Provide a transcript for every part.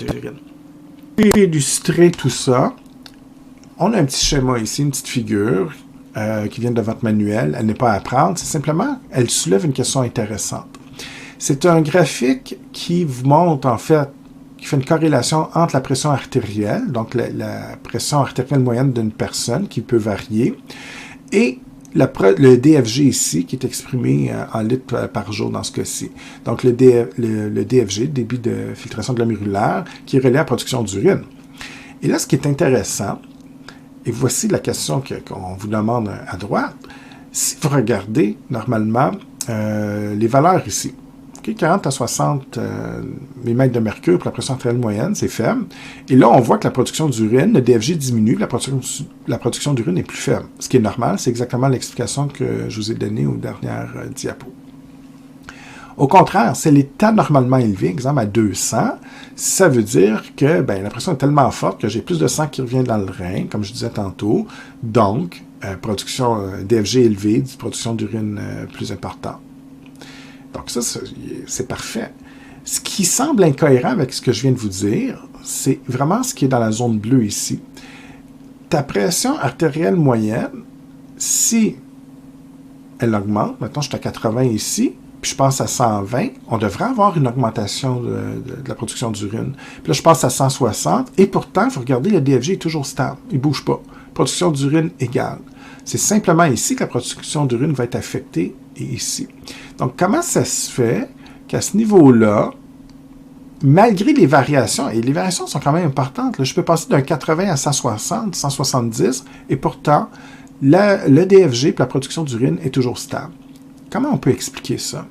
d'urine. Pour illustrer tout ça, on a un petit schéma ici, une petite figure qui vient de votre manuel. Elle n'est pas à apprendre, c'est simplement, elle soulève une question intéressante. C'est un graphique qui vous montre, en fait, qui fait une corrélation entre la pression artérielle, donc la pression artérielle moyenne d'une personne qui peut varier, et le DFG ici, qui est exprimé en litres par jour dans ce cas-ci. Donc le DFG, débit de filtration glomérulaire, qui est relié à la production d'urine. Et là, ce qui est intéressant, et voici la question qu'on vous demande à droite, si vous regardez normalement les valeurs ici, okay, 40 à 60 mm de mercure pour la pression artérielle moyenne, c'est faible. Et là, on voit que la production d'urine, le DFG diminue, la production d'urine est plus faible. Ce qui est normal, c'est exactement l'explication que je vous ai donnée aux dernières diapos. Au contraire, si elle est anormalement élevée, exemple à 200, ça veut dire que la pression est tellement forte que j'ai plus de sang qui revient dans le rein, comme je disais tantôt. Donc, production DFG élevée, production d'urine plus importante. Donc ça, c'est parfait. Ce qui semble incohérent avec ce que je viens de vous dire, c'est vraiment ce qui est dans la zone bleue ici. Ta pression artérielle moyenne, si elle augmente, maintenant je suis à 80 ici, puis je passe à 120, on devrait avoir une augmentation de la production d'urine. Puis là, je passe à 160, et pourtant, il faut regarder, le DFG est toujours stable, il ne bouge pas. Production d'urine égale. C'est simplement ici que la production d'urine va être affectée, et ici. Donc, comment ça se fait qu'à ce niveau-là, malgré les variations, et les variations sont quand même importantes, là, je peux passer d'un 80 à 160, 170, et pourtant, le DFG et la production d'urine est toujours stable. Comment on peut expliquer ça?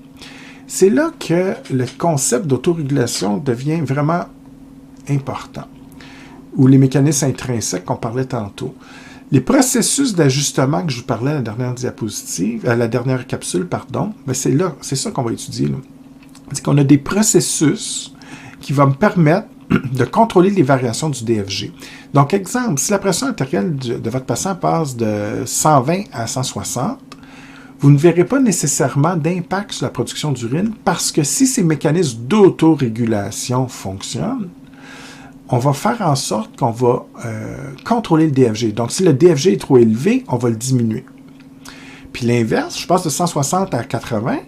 C'est là que le concept d'autorégulation devient vraiment important, ou les mécanismes intrinsèques qu'on parlait tantôt. Les processus d'ajustement que je vous parlais à la dernière diapositive, à la dernière capsule, pardon, c'est ça qu'on va étudier. C'est qu'on a des processus qui vont me permettre de contrôler les variations du DFG. Donc, exemple, si la pression artérielle de votre patient passe de 120 à 160, vous ne verrez pas nécessairement d'impact sur la production d'urine parce que si ces mécanismes d'autorégulation fonctionnent, on va faire en sorte qu'on va contrôler le DFG. Donc, si le DFG est trop élevé, on va le diminuer. Puis l'inverse, je passe de 160 à 80.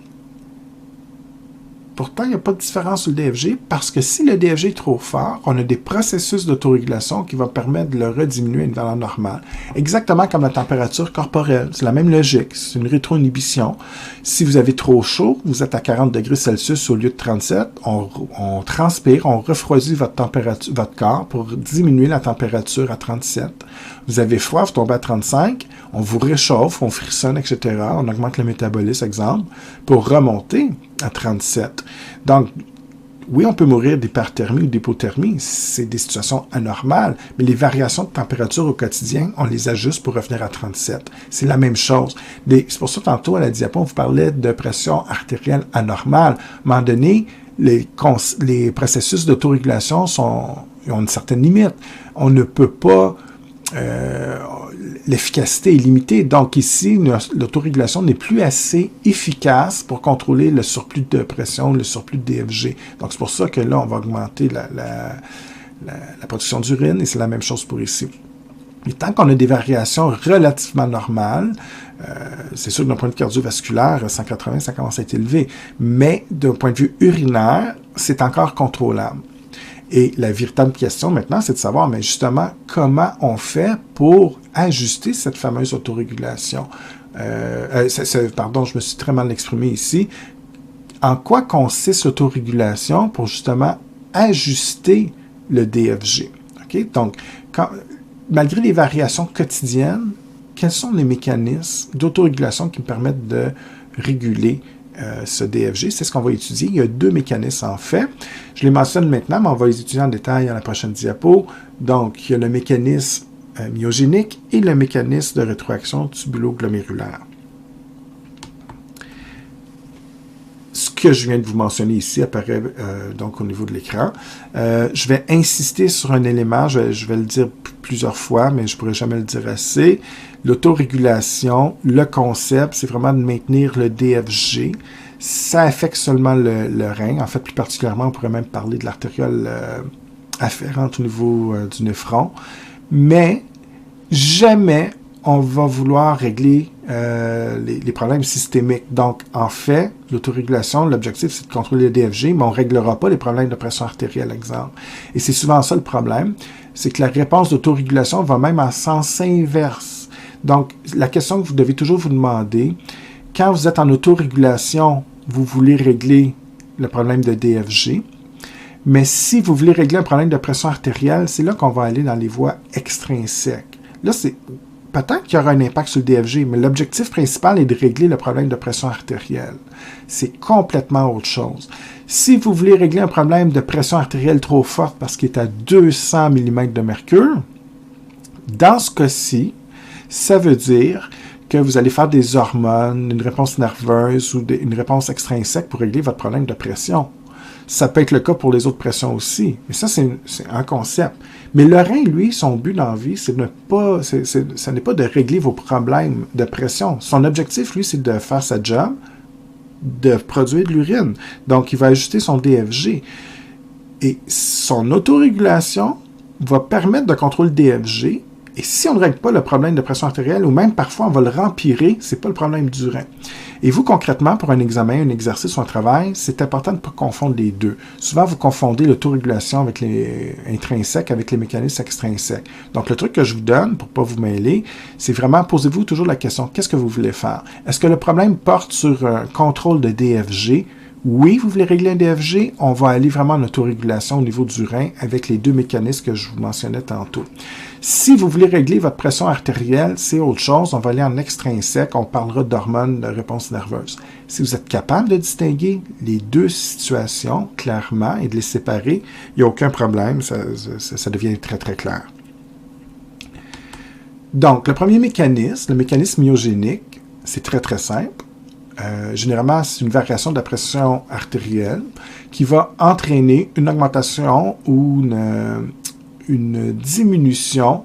Pourtant, il n'y a pas de différence sur le DFG parce que si le DFG est trop fort, on a des processus d'autorégulation qui vont permettre de le rediminuer à une valeur normale. Exactement comme la température corporelle. C'est la même logique. C'est une rétro-inhibition. Si vous avez trop chaud, vous êtes à 40 degrés Celsius au lieu de 37, on transpire, on refroidit votre corps pour diminuer la température à 37. Vous avez froid, vous tombez à 35, on vous réchauffe, on frissonne, etc. On augmente le métabolisme, exemple, pour remonter à 37. Donc, oui, on peut mourir d'hyperthermie ou d'hypothermie, c'est des situations anormales, mais les variations de température au quotidien, on les ajuste pour revenir à 37. C'est la même chose. C'est pour ça, tantôt, à la diapo, on vous parlait de pression artérielle anormale. À un moment donné, les processus d'autorégulation ont une certaine limite. On ne peut pas... l'efficacité est limitée. Donc ici, l'autorégulation n'est plus assez efficace pour contrôler le surplus de pression, le surplus de DFG. Donc c'est pour ça que là, on va augmenter la production d'urine et c'est la même chose pour ici. Et tant qu'on a des variations relativement normales, c'est sûr que d'un point de vue cardiovasculaire, 180, ça commence à être élevé, mais d'un point de vue urinaire, c'est encore contrôlable. Et la véritable question maintenant, c'est de savoir, mais justement, comment on fait pour ajuster cette fameuse autorégulation. Pardon, je me suis très mal exprimé ici. En quoi consiste l'autorégulation pour justement ajuster le DFG? Okay? Donc, malgré les variations quotidiennes, quels sont les mécanismes d'autorégulation qui me permettent de réguler ce DFG? C'est ce qu'on va étudier. Il y a deux mécanismes en fait. Je les mentionne maintenant, mais on va les étudier en détail à la prochaine diapo. Donc, il y a le mécanisme myogénique et le mécanisme de rétroaction tubulo-glomérulaire. Ce que je viens de vous mentionner ici apparaît donc au niveau de l'écran. Je vais insister sur un élément, je vais le dire plusieurs fois, mais je ne pourrai jamais le dire assez. L'autorégulation, le concept, c'est vraiment de maintenir le DFG. Ça affecte seulement le rein. En fait, plus particulièrement, on pourrait même parler de l'artériole afférente au niveau du néphron, mais jamais on va vouloir régler les problèmes systémiques. Donc, en fait, l'autorégulation, l'objectif, c'est de contrôler le DFG, mais on ne réglera pas les problèmes de pression artérielle, exemple. Et c'est souvent ça le problème, c'est que la réponse d'autorégulation va même en sens inverse. Donc, la question que vous devez toujours vous demander, quand vous êtes en autorégulation, vous voulez régler le problème de DFG, mais si vous voulez régler un problème de pression artérielle, c'est là qu'on va aller dans les voies extrinsèques. Là, c'est peut-être qu'il y aura un impact sur le DFG, mais l'objectif principal est de régler le problème de pression artérielle. C'est complètement autre chose. Si vous voulez régler un problème de pression artérielle trop forte parce qu'il est à 200 mm de mercure, dans ce cas-ci, ça veut dire que vous allez faire des hormones, une réponse nerveuse ou une réponse extrinsèque pour régler votre problème de pression. Ça peut être le cas pour les autres pressions aussi. Mais ça, c'est un concept. Mais le rein, lui, son but dans la vie, ce n'est pas de régler vos problèmes de pression. Son objectif, lui, c'est de faire sa job, de produire de l'urine. Donc, il va ajuster son DFG. Et son autorégulation va permettre de contrôler le DFG. Et si on ne règle pas le problème de pression artérielle, ou même parfois on va le rempirer, c'est pas le problème du rein. Et vous, concrètement, pour un examen, un exercice ou un travail, c'est important de ne pas confondre les deux. Souvent, vous confondez l'autorégulation avec les intrinsèques avec les mécanismes extrinsèques. Donc, le truc que je vous donne, pour ne pas vous mêler, c'est vraiment, posez-vous toujours la question, qu'est-ce que vous voulez faire? Est-ce que le problème porte sur un contrôle de DFG? Oui, vous voulez régler un DFG, on va aller vraiment en autorégulation au niveau du rein avec les deux mécanismes que je vous mentionnais tantôt. Si vous voulez régler votre pression artérielle, c'est autre chose, on va aller en extrinsèque, on parlera d'hormones de réponse nerveuse. Si vous êtes capable de distinguer les deux situations clairement et de les séparer, il n'y a aucun problème, ça devient très très clair. Donc, le premier mécanisme, le mécanisme myogénique, c'est très très simple. Généralement, c'est une variation de la pression artérielle qui va entraîner une augmentation ou une diminution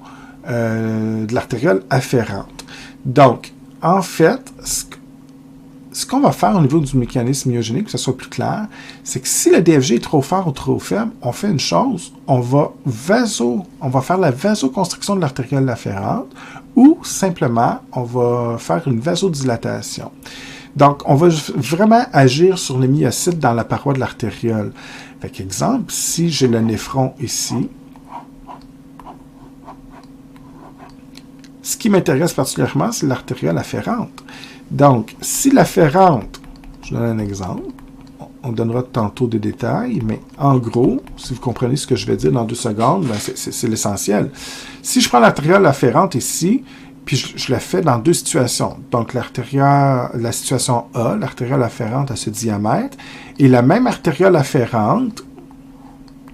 de l'artériole afférente. Donc, en fait, ce qu'on va faire au niveau du mécanisme myogénique, que ce soit plus clair, c'est que si le DFG est trop fort ou trop faible, on fait une chose, on va faire la vasoconstriction de l'artériole afférente ou simplement, on va faire une vasodilatation. Donc, on va vraiment agir sur les myocytes dans la paroi de l'artériole. Fait qu'exemple, si j'ai le néphron ici, ce qui m'intéresse particulièrement, c'est l'artériole afférente. Donc, si l'afférente, je donne un exemple, on donnera tantôt des détails, mais en gros, si vous comprenez ce que je vais dire dans 2 secondes, ben c'est l'essentiel. Si je prends l'artériole afférente ici, puis je la fais dans 2 situations. Donc, la situation A, l'artériole afférente a ce diamètre, et la même artériole afférente,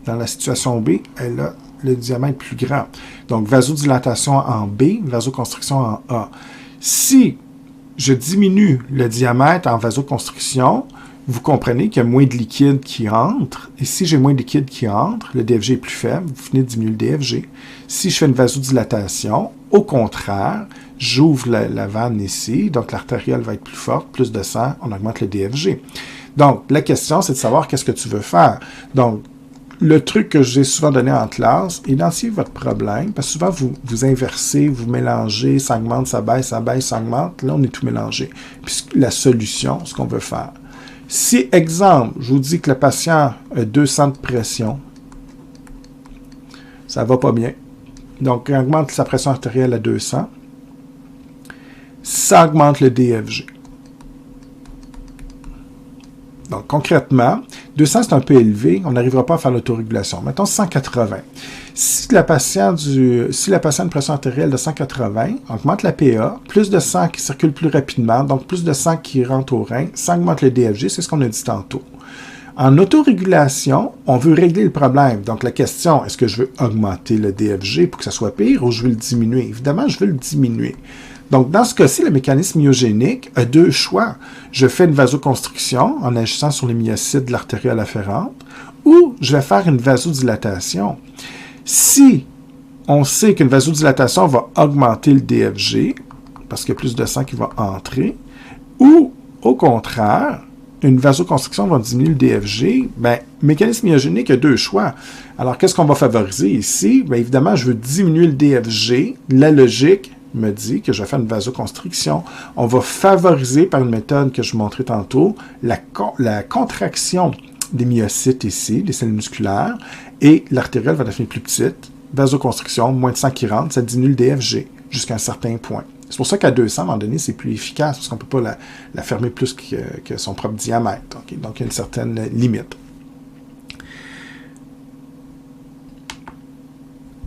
dans la situation B, elle a le diamètre plus grand. Donc, vasodilatation en B, vasoconstriction en A. Si je diminue le diamètre en vasoconstriction, vous comprenez qu'il y a moins de liquide qui entre. Et si j'ai moins de liquide qui entre, le DFG est plus faible, vous finissez de diminuer le DFG. Si je fais une vasodilatation, au contraire, j'ouvre la vanne ici, donc l'artériole va être plus forte, plus de sang, on augmente le DFG. Donc, la question, c'est de savoir qu'est-ce que tu veux faire. Donc, le truc que j'ai souvent donné en classe, identifiez votre problème, parce que souvent, vous inversez, vous mélangez, ça augmente, ça baisse, ça augmente. Là, on est tout mélangé. Puis la solution, ce qu'on veut faire. Si, exemple, je vous dis que le patient a 200 de pression, ça va pas bien. Donc, il augmente sa pression artérielle à 200, ça augmente le DFG. Donc, concrètement, 200, c'est un peu élevé, on n'arrivera pas à faire l'autorégulation. Mettons 180. Si la patiente a une pression artérielle de 180, augmente la PA, plus de sang qui circule plus rapidement, donc plus de sang qui rentre au rein, ça augmente le DFG, c'est ce qu'on a dit tantôt. En autorégulation, on veut régler le problème. Donc, la question, est-ce que je veux augmenter le DFG pour que ça soit pire ou je veux le diminuer? Évidemment, je veux le diminuer. Donc, dans ce cas-ci, le mécanisme myogénique a 2 choix. Je fais une vasoconstriction en agissant sur les myocytes de l'artériole afférente ou je vais faire une vasodilatation. Si on sait qu'une vasodilatation va augmenter le DFG, parce qu'il y a plus de sang qui va entrer, ou au contraire, une vasoconstriction va diminuer le DFG, bien, mécanisme myogénique a deux choix. Alors, qu'est-ce qu'on va favoriser ici? Bien, évidemment, je veux diminuer le DFG. La logique me dit que je vais faire une vasoconstriction. On va favoriser, par une méthode que je vous montrais tantôt, la contraction des myocytes ici, des cellules musculaires, et l'artériole va devenir plus petite. Vasoconstriction, moins de sang qui rentre, ça diminue le DFG jusqu'à un certain point. C'est pour ça qu'à 200, à un moment donné, c'est plus efficace, parce qu'on ne peut pas la fermer plus que son propre diamètre. Okay? Donc, il y a une certaine limite.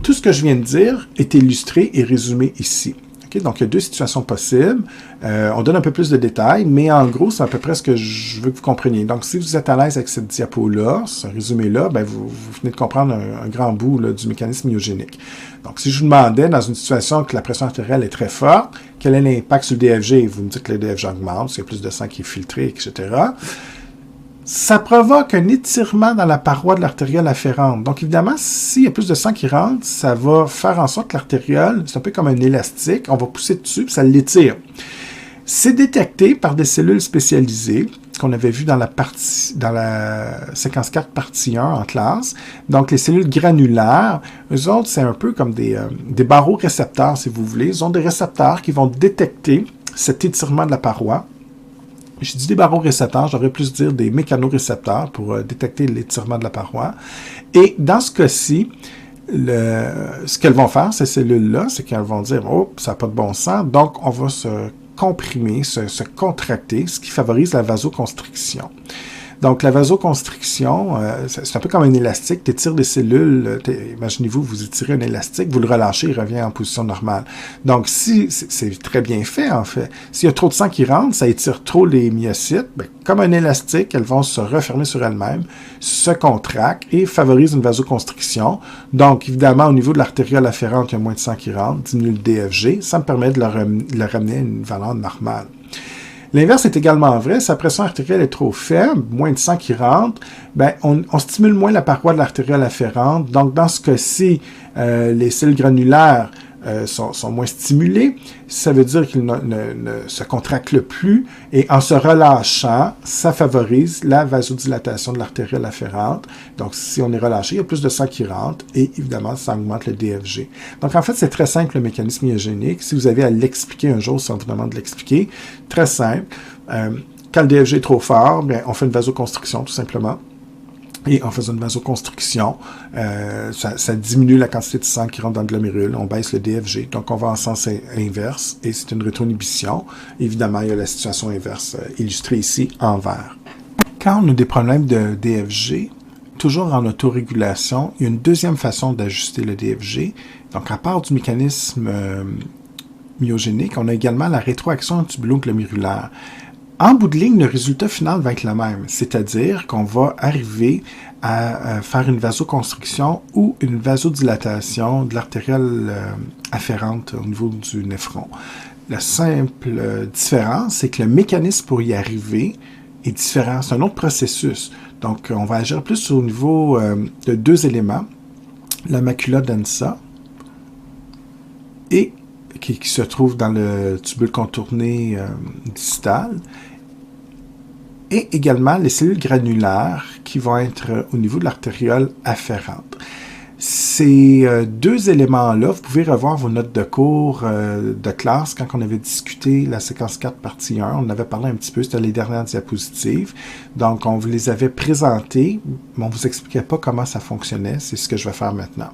Tout ce que je viens de dire est illustré et résumé ici. Okay? Donc, il y a deux situations possibles. On donne un peu plus de détails, mais en gros, c'est à peu près ce que je veux que vous compreniez. Donc, si vous êtes à l'aise avec cette diapo-là, ce résumé-là, ben, vous venez de comprendre un grand bout là, du mécanisme myogénique. Donc, si je vous demandais, dans une situation que la pression artérielle est très forte, quel est l'impact sur le DFG? Vous me dites que le DFG augmente, s'il y a plus de sang qui est filtré, etc. Ça provoque un étirement dans la paroi de l'artériole afférente. Donc, évidemment, s'il y a plus de sang qui rentre, ça va faire en sorte que l'artériole, c'est un peu comme un élastique, on va pousser dessus, puis ça l'étire. C'est détecté par des cellules spécialisées qu'on avait vues dans la séquence 4, partie 1 en classe. Donc, les cellules granulaires, eux autres, c'est un peu comme des barorécepteurs, si vous voulez. Ils ont des récepteurs qui vont détecter cet étirement de la paroi. Je dis des barorécepteurs, j'aurais plus dire des mécanorécepteurs pour détecter l'étirement de la paroi. Et dans ce cas-ci, ce qu'elles vont faire, ces cellules-là, c'est qu'elles vont dire « Oh, ça n'a pas de bon sens », donc on va se comprimer, se contracter, ce qui favorise la vasoconstriction. Donc, la vasoconstriction, c'est un peu comme un élastique. Tu étires des cellules. Imaginez-vous, vous étirez un élastique, vous le relâchez, il revient en position normale. Donc, si c'est très bien fait, en fait. S'il y a trop de sang qui rentre, ça étire trop les myocytes. Bien, comme un élastique, elles vont se refermer sur elles-mêmes, se contractent et favorisent une vasoconstriction. Donc, évidemment, au niveau de l'artériole afférente, il y a moins de sang qui rentre, diminue le DFG. Ça me permet de le ramener à une valeur normale. L'inverse est également vrai. Si la pression artérielle est trop faible, moins de sang qui rentre, ben, on stimule moins la paroi de l'artériole afférente. Donc, dans ce cas-ci, les cellules granulaires sont moins stimulées. Ça veut dire qu'ils ne se contractent plus. Et en se relâchant, ça favorise la vasodilatation de l'artériole afférente. Donc, si on est relâché, il y a plus de sang qui rentre et évidemment, ça augmente le DFG. Donc, en fait, c'est très simple le mécanisme myogénique. Si vous avez à l'expliquer un jour, si on vous demande de l'expliquer, très simple. Quand le DFG est trop fort, bien, on fait une vasoconstriction tout simplement. Et en faisant une vasoconstriction, ça diminue la quantité de sang qui rentre dans le glomérule, on baisse le DFG, donc on va en sens inverse, et c'est une rétroinhibition. Évidemment, il y a la situation inverse illustrée ici en vert. Quand on a des problèmes de DFG, toujours en autorégulation, il y a une deuxième façon d'ajuster le DFG. Donc, à part du mécanisme myogénique, on a également la rétroaction tubulo-glomérulaire. En bout de ligne, le résultat final va être le même, c'est-à-dire qu'on va arriver à faire une vasoconstriction ou une vasodilatation de l'artériole afférente au niveau du néphron. La simple différence, c'est que le mécanisme pour y arriver est différent. C'est un autre processus. Donc, on va agir plus au niveau de deux éléments, la macula densa et qui se trouve dans le tubule contourné distal, et également les cellules granulaires qui vont être au niveau de l'artériole afférente. Ces deux éléments-là, vous pouvez revoir vos notes de cours de classe quand on avait discuté la séquence 4, partie 1. On en avait parlé un petit peu, c'était les dernières diapositives. Donc, on vous les avait présentées, mais on ne vous expliquait pas comment ça fonctionnait. C'est ce que je vais faire maintenant.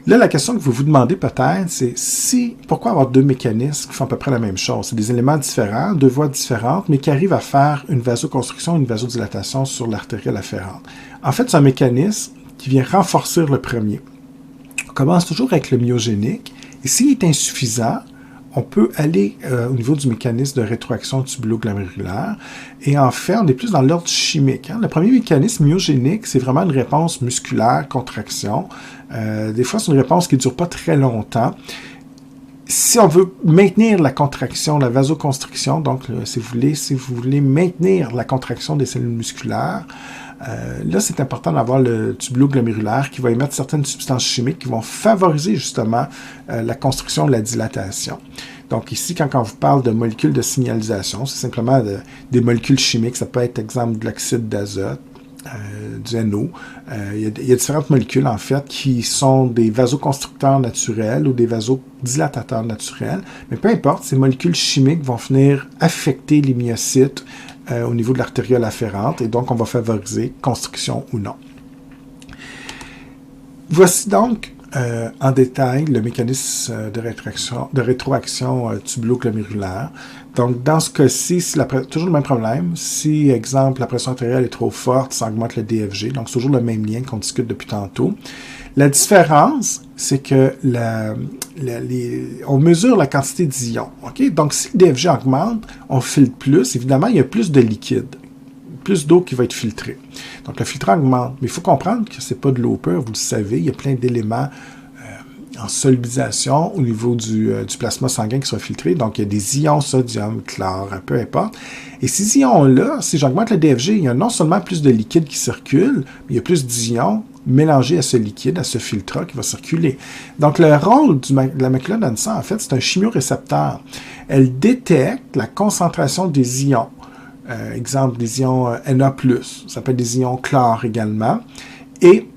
Là, la question que vous vous demandez peut-être, c'est pourquoi avoir deux mécanismes qui font à peu près la même chose? C'est des éléments différents, deux voies différentes, mais qui arrivent à faire une vasoconstriction et une vasodilatation sur l'artériole afférente. En fait, c'est un mécanisme qui vient renforcer le premier. On commence toujours avec le myogénique, et s'il est insuffisant, on peut aller au niveau du mécanisme de rétroaction tubulo-glomérulaire. Et en fait, on est plus dans l'ordre chimique. Le premier mécanisme myogénique, c'est vraiment une réponse musculaire, contraction. Des fois, c'est une réponse qui ne dure pas très longtemps. Si on veut maintenir la contraction, la vasoconstriction, donc si vous voulez maintenir la contraction des cellules musculaires, Là, c'est important d'avoir le tubulo-glomérulaire qui va émettre certaines substances chimiques qui vont favoriser justement la construction de la dilatation. Donc ici, quand on vous parle de molécules de signalisation, c'est simplement des molécules chimiques. Ça peut être, exemple, de l'oxyde d'azote, du NO. Il y a différentes molécules, en fait, qui sont des vasoconstricteurs naturels ou des vasodilatateurs naturels. Mais peu importe, ces molécules chimiques vont venir affecter les myocytes au niveau de l'artériole afférente, et donc on va favoriser constriction ou non. Voici donc en détail le mécanisme de rétroaction tubulo-glomérulaire. Donc, dans ce cas-ci, toujours le même problème. Si, exemple, la pression artérielle est trop forte, ça augmente le DFG. Donc, c'est toujours le même lien qu'on discute depuis tantôt. La différence, c'est que on mesure la quantité d'ions. Okay? Donc, si le DFG augmente, on filtre plus. Évidemment, il y a plus de liquide, plus d'eau qui va être filtrée. Donc, le filtrant augmente. Mais il faut comprendre que ce n'est pas de l'eau pure, vous le savez. Il y a plein d'éléments en solubilisation au niveau du plasma sanguin qui soit filtré. Donc, il y a des ions, sodium, chlore, peu importe. Et ces ions-là, si j'augmente le DFG, il y a non seulement plus de liquide qui circule, mais il y a plus d'ions mélangés à ce liquide, à ce filtre qui va circuler. Donc, le rôle de la macula densa, en fait, c'est un chimiorécepteur. Elle détecte la concentration des ions. Exemple, des ions Na+, ça peut être des ions chlore également. Et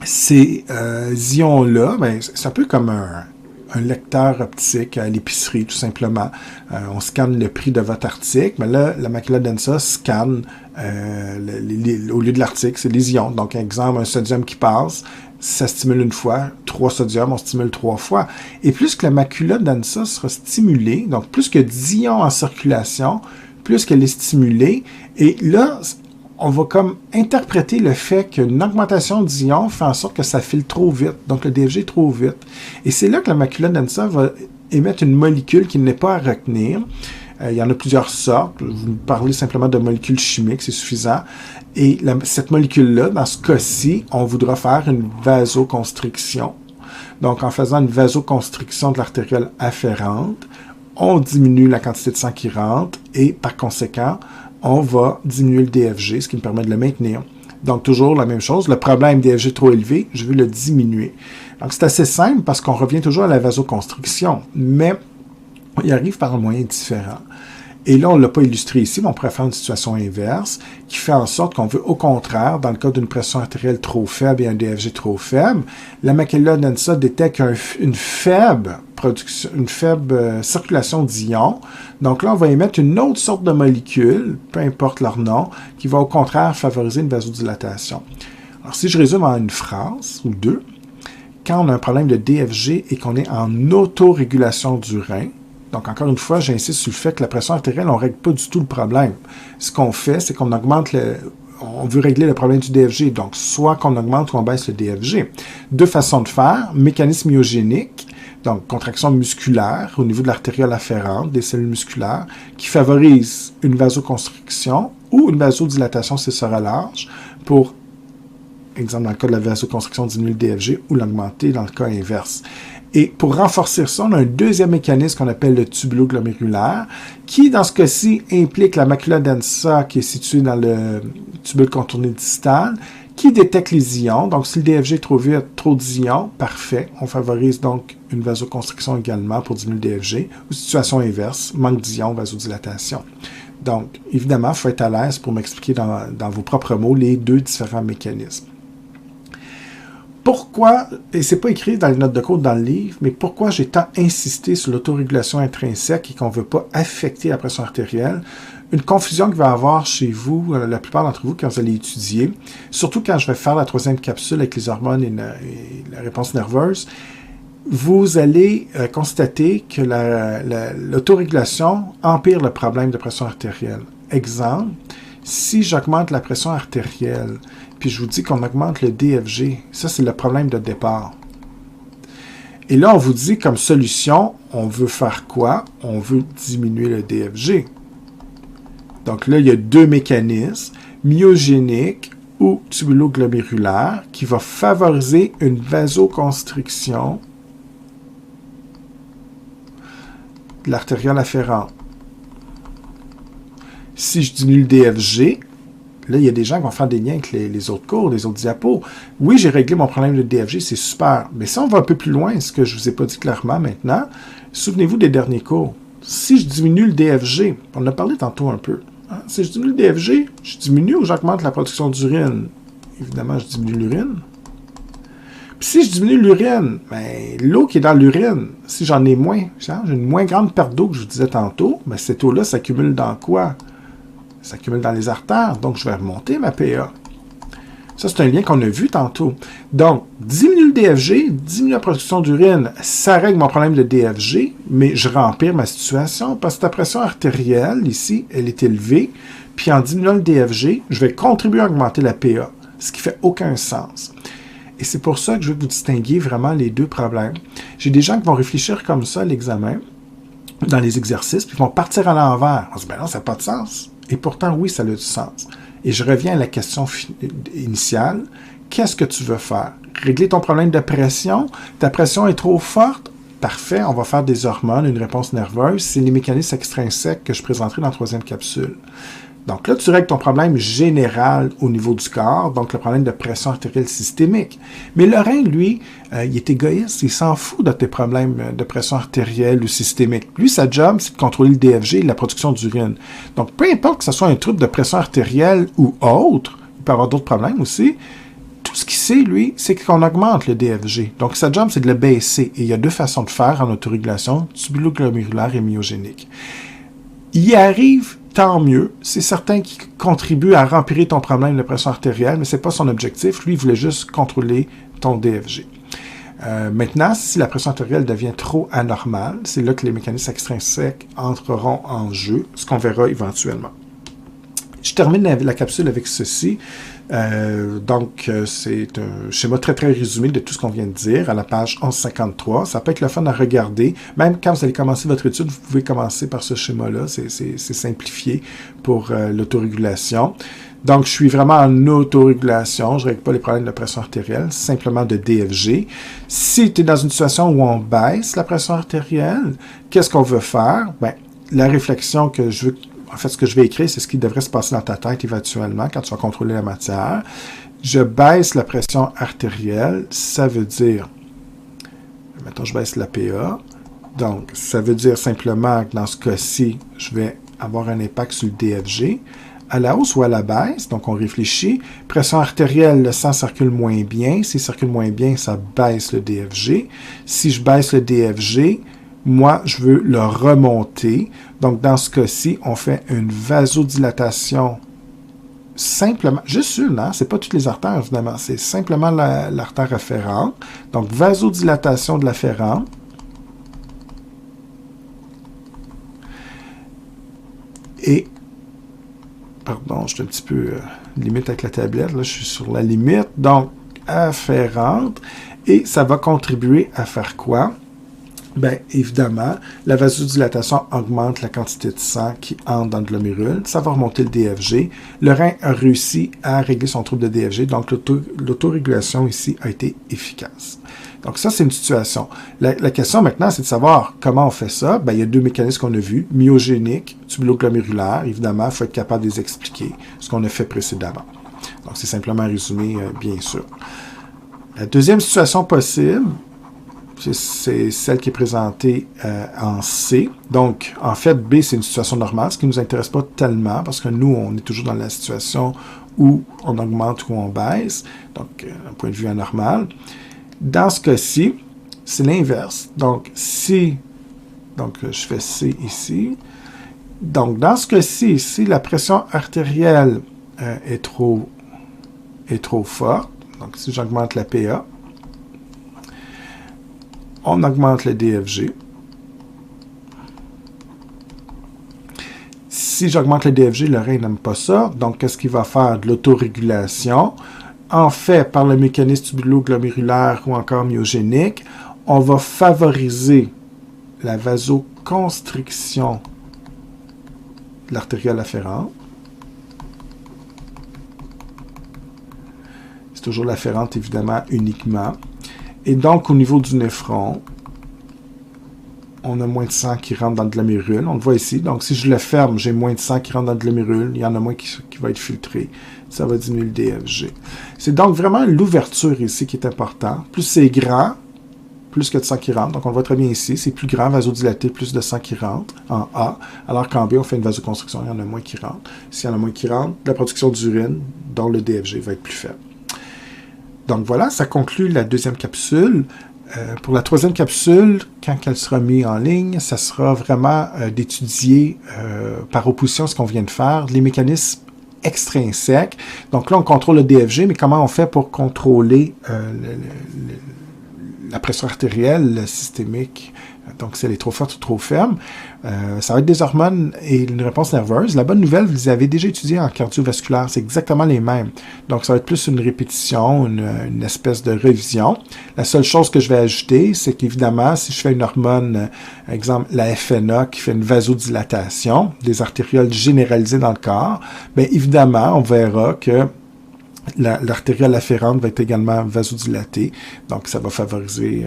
ces ions-là, ben, c'est un peu comme un lecteur optique à l'épicerie, tout simplement. On scanne le prix de votre article, mais là, la macula densa scanne, au lieu de l'article, c'est les ions. Donc, exemple, un sodium qui passe, ça stimule une fois, 3 sodiums, on stimule 3 fois. Et plus que la macula densa sera stimulée, donc plus que d'ions en circulation, plus qu'elle est stimulée, et là, on va comme interpréter le fait qu'une augmentation d'ions fait en sorte que ça file trop vite, donc le DFG trop vite. Et c'est là que la macula densa va émettre une molécule qui n'est pas à retenir. Il y en a plusieurs sortes. Vous parlez simplement de molécules chimiques, c'est suffisant. Et cette molécule-là, dans ce cas-ci, on voudra faire une vasoconstriction. Donc, en faisant une vasoconstriction de l'artériole afférente, on diminue la quantité de sang qui rentre et, par conséquent, on va diminuer le DFG, ce qui me permet de le maintenir. Donc, toujours la même chose. Le problème DFG trop élevé, je veux le diminuer. Donc, c'est assez simple parce qu'on revient toujours à la vasoconstriction, mais on y arrive par un moyen différent. Et là, on ne l'a pas illustré ici, mais on pourrait faire une situation inverse qui fait en sorte qu'on veut, au contraire, dans le cas d'une pression artérielle trop faible et un DFG trop faible, la macula densa détecte une faible circulation d'ions. Donc là, on va émettre une autre sorte de molécule, peu importe leur nom, qui va au contraire favoriser une vasodilatation. Alors, si je résume en une phrase ou deux, quand on a un problème de DFG et qu'on est en autorégulation du rein, donc, encore une fois, j'insiste sur le fait que la pression artérielle, on ne règle pas du tout le problème. Ce qu'on fait, c'est qu'on augmente on veut régler le problème du DFG. Donc, soit qu'on augmente ou qu'on baisse le DFG. Deux façons de faire. Mécanisme myogénique, donc contraction musculaire au niveau de l'artériole afférente, des cellules musculaires, qui favorise une vasoconstriction ou une vasodilatation si ça sera large pour, exemple, dans le cas de la vasoconstriction, diminuer le DFG ou l'augmenter dans le cas inverse. Et pour renforcer ça, on a un deuxième mécanisme qu'on appelle le tubulo-glomérulaire, qui, dans ce cas-ci, implique la macula densa qui est située dans le tubule contourné distal, qui détecte les ions. Donc, si le DFG est trop vite, trop d'ions, parfait. On favorise donc une vasoconstriction également pour diminuer le DFG. Ou situation inverse, manque d'ions, vasodilatation. Donc, évidemment, il faut être à l'aise pour m'expliquer dans vos propres mots les deux différents mécanismes. Pourquoi, et c'est pas écrit dans les notes de cours dans le livre, mais pourquoi j'ai tant insisté sur l'autorégulation intrinsèque et qu'on ne veut pas affecter la pression artérielle? Une confusion qu'il va y avoir chez vous, la plupart d'entre vous, quand vous allez étudier, surtout quand je vais faire la troisième capsule avec les hormones et la réponse nerveuse, vous allez constater que l'autorégulation empire le problème de pression artérielle. Exemple, si j'augmente la pression artérielle, puis je vous dis qu'on augmente le DFG, ça c'est le problème de départ. Et là, on vous dit comme solution, on veut faire quoi? On veut diminuer le DFG. Donc là, il y a deux mécanismes, myogénique ou tubulo-glomérulaire, qui va favoriser une vasoconstriction de l'artériole afférente. Si je diminue le DFG, Là, il y a des gens qui vont faire des liens avec les autres cours, les autres diapos. Oui, j'ai réglé mon problème de DFG, c'est super. Mais si on va un peu plus loin, ce que je ne vous ai pas dit clairement maintenant, souvenez-vous des derniers cours. Si je diminue le DFG, on en a parlé tantôt un peu, hein, si je diminue le DFG, je diminue ou j'augmente la production d'urine? Évidemment, je diminue l'urine. Puis si je diminue l'urine, ben, l'eau qui est dans l'urine, si j'en ai moins, j'ai une moins grande perte d'eau que je vous disais tantôt, ben, cette eau-là s'accumule dans quoi? Ça s'accumule dans les artères, donc je vais remonter ma PA. Ça, c'est un lien qu'on a vu tantôt. Donc, diminue le DFG, diminue la production d'urine, ça règle mon problème de DFG, mais je rempire ma situation parce que ta pression artérielle, ici, elle est élevée, puis en diminuant le DFG, je vais contribuer à augmenter la PA, ce qui fait aucun sens. Et c'est pour ça que je veux que vous distinguiez vraiment les deux problèmes. J'ai des gens qui vont réfléchir comme ça à l'examen, dans les exercices, puis ils vont partir à l'envers. On se dit, ben non, ça n'a pas de sens. Et pourtant, oui, ça a du sens. Et je reviens à la question initiale. Qu'est-ce que tu veux faire? Régler ton problème de pression? Ta pression est trop forte? Parfait, on va faire des hormones, une réponse nerveuse. C'est les mécanismes extrinsèques que je présenterai dans la 3e capsule. Donc là, tu règles ton problème général au niveau du corps, donc le problème de pression artérielle systémique. Mais le rein, lui, il est égoïste, il s'en fout de tes problèmes de pression artérielle ou systémique. Lui, sa job, c'est de contrôler le DFG et la production d'urine. Donc, peu importe que ce soit un trouble de pression artérielle ou autre, il peut y avoir d'autres problèmes aussi, tout ce qu'il sait, lui, c'est qu'on augmente le DFG. Donc, sa job, c'est de le baisser. Et il y a 2 façons de faire en autorégulation, tubuloglomérulaire et myogénique. Il y arrive, tant mieux. C'est certain qu'il contribue à remplir ton problème de pression artérielle, mais ce n'est pas son objectif. Lui, il voulait juste contrôler ton DFG. Maintenant, si la pression artérielle devient trop anormale, c'est là que les mécanismes extrinsèques entreront en jeu, ce qu'on verra éventuellement. Je termine la capsule avec ceci. C'est un schéma très, très résumé de tout ce qu'on vient de dire à la page 1153. Ça peut être le fun à regarder. Même quand vous allez commencer votre étude, vous pouvez commencer par ce schéma-là. C'est simplifié pour l'autorégulation. Donc, je suis vraiment en autorégulation. Je ne règle pas les problèmes de pression artérielle, simplement de DFG. Si tu es dans une situation où on baisse la pression artérielle, qu'est-ce qu'on veut faire? Ben, la réflexion que je veux... En fait, ce que je vais écrire, c'est ce qui devrait se passer dans ta tête éventuellement quand tu vas contrôler la matière. Je baisse la pression artérielle, ça veut dire, mettons, je baisse la PA. Donc, ça veut dire simplement que dans ce cas-ci, je vais avoir un impact sur le DFG, à la hausse ou à la baisse. Donc, on réfléchit. Pression artérielle, le sang circule moins bien. S'il circule moins bien, ça baisse le DFG. Si je baisse le DFG, moi, je veux le remonter. Donc, dans ce cas-ci, on fait une vasodilatation simplement, juste une, hein? C'est pas toutes les artères, évidemment, c'est simplement l'artère afférente. Donc, vasodilatation de l'afférente. Et, pardon, je suis un petit peu limite avec la tablette, là, je suis sur la limite. Donc, afférente. Et ça va contribuer à faire quoi? Bien, évidemment, la vasodilatation augmente la quantité de sang qui entre dans le glomérule. Ça va remonter le DFG. Le rein a réussi à régler son trouble de DFG, donc l'autorégulation ici a été efficace. Donc ça, c'est une situation. La question maintenant, c'est de savoir comment on fait ça. Bien, il y a 2 mécanismes qu'on a vus, myogénique, tubuloglomérulaire. Évidemment, il faut être capable de les expliquer, ce qu'on a fait précédemment. Donc, c'est simplement résumé, bien sûr. La deuxième situation possible, c'est celle qui est présentée en C. Donc, en fait, B, c'est une situation normale, ce qui ne nous intéresse pas tellement, parce que nous, on est toujours dans la situation où on augmente ou on baisse, donc d'un point de vue anormal. Dans ce cas-ci, c'est l'inverse. Donc, si, donc je fais C ici. Donc, dans ce cas-ci, si la pression artérielle est trop forte, donc si j'augmente la PA, on augmente le DFG. Si j'augmente le DFG, le rein n'aime pas ça. Donc, qu'est-ce qu'il va faire? De l'autorégulation. En fait, par le mécanisme tubuloglomérulaire ou encore myogénique, on va favoriser la vasoconstriction de l'artériole afférente. C'est toujours l'afférente, évidemment, uniquement. Et donc, au niveau du néphron, on a moins de sang qui rentre dans le glomérule. On le voit ici. Donc, si je le ferme, j'ai moins de sang qui rentre dans le glomérule. Il y en a moins qui va être filtré. Ça va diminuer le DFG. C'est donc vraiment l'ouverture ici qui est important. Plus c'est grand, plus que de sang qui rentre. Donc, on le voit très bien ici. C'est plus grand, vasodilaté, plus de sang qui rentre en A. Alors qu'en B, on fait une vasoconstriction. Il y en a moins qui rentrent. S'il y en a moins qui rentrent, la production d'urine, dont le DFG va être plus faible. Donc, voilà, ça conclut la deuxième capsule. Pour la troisième capsule, quand elle sera mise en ligne, ça sera vraiment d'étudier par opposition ce qu'on vient de faire, les mécanismes extrinsèques. Donc là, on contrôle le DFG, mais comment on fait pour contrôler la pression artérielle systémique? Donc, si elle est trop forte ou trop faible. Ça va être des hormones et une réponse nerveuse. La bonne nouvelle, vous les avez déjà étudiées en cardiovasculaire. C'est exactement les mêmes. Donc, ça va être plus une répétition, une espèce de révision. La seule chose que je vais ajouter, c'est qu'évidemment, si je fais une hormone, exemple la FNA, qui fait une vasodilatation des artérioles généralisées dans le corps, bien évidemment, on verra que l'artériole afférente va être également vasodilatée, donc ça va favoriser,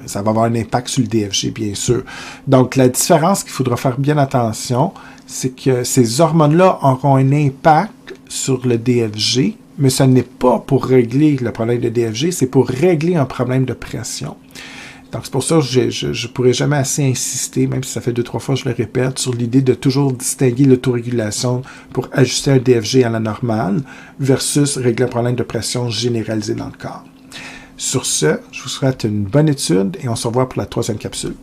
ça va avoir un impact sur le DFG, bien sûr. Donc, la différence qu'il faudra faire bien attention, c'est que ces hormones-là auront un impact sur le DFG, mais ce n'est pas pour régler le problème de DFG, c'est pour régler un problème de pression. Donc, c'est pour ça que je ne pourrais jamais assez insister, même si ça fait 2-3 fois que je le répète, sur l'idée de toujours distinguer l'autorégulation pour ajuster un DFG à la normale versus régler un problème de pression généralisé dans le corps. Sur ce, je vous souhaite une bonne étude et on se revoit pour la troisième capsule.